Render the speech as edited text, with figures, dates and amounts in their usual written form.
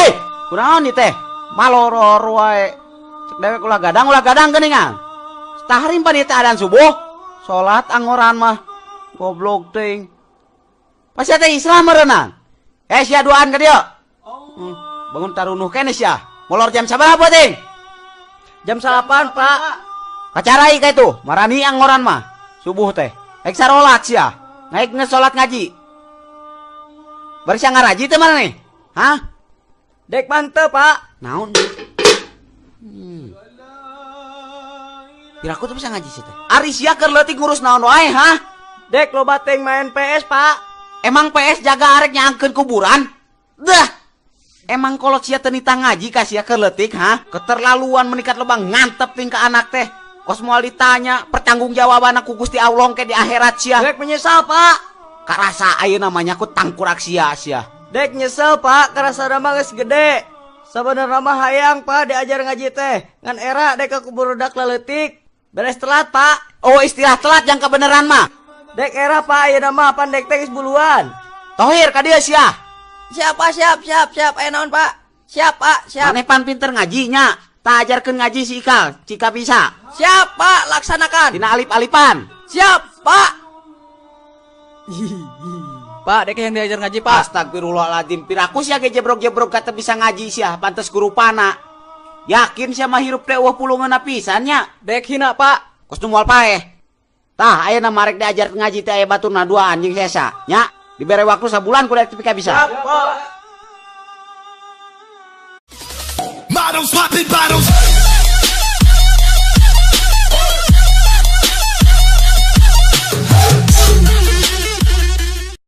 hei. Kunaon ieu teh? Maloror wae. Cek dewek ulah gadang geuningan. Tahrim pan ieu teh adzan subuh. Salat angoran mah. Goblok teuing. Pasti teh Islam meureunang. Sia duaan ka dieu. Bangun tarunuh keneh sia. Molor jam sabaraha ting? Jam 8, Pak. Kacarai ka itu, marani angoran mah. Subuh teh. Rek sarolat sia. Naik salat ngaji. Bari sia ngaraji teh mana nih? Hah? Dek mantep, Pak. Naon? Piraku tuh bisa ngaji sih teh. Ari sia keur leutik ngurus naon wae, hah? Dek loba teng main PS, Pak. Emang PS jaga arek nyangkeun kuburan? Dah. Emang kolot sia teu nita ngaji ka sia keur leutik, hah? Keterlaluan menikat lebang ngantep ting ka anak teh. Kos moal ditanya pertanggungjawaban ku Gusti Allah ke di akhirat sia. Dek menyesal, Pak. Karasa ayeuna namanya ku tangkurak sia. Dek nyesel, Pak, karasa mah geus gede. Sabenerna mah hayang, Pak, diajar ngaji teh. Ngan era dek aku burudak leutik. Beres telat, Pak. Oh, istilah telat yang kebenaran mah. Dek era, Pak, ayeuna mah pan dek teh geus buluan. Tohir ka dieu sia. Siap, Pak, siap. Aya naon, Pak? Siap, Pak, siap. Maneh pan pinter ngajinya. Tak ajarkeun ngaji si Ikal, jika bisa. Siap, Pak, laksanakan. Dina alip-alipan. Siap, Pak. Pak, dek yang diajar ngaji, Pak. Astagfirullahaladzim. Piraku sia ge jebrok-jebrok kata bisa ngaji sia, pantes guru pana. Yakin sia mah hirup teh eueuh pulungeunna pisan nya. Dek hina, Pak. Kos nu moal paeh. Tah, ayeuna marek diajar ngaji teh aya baturna 2 anjing sesa, nya. Dibere waktu sabulan kudu pika bisa. Siap, Pak. Models popping bottles.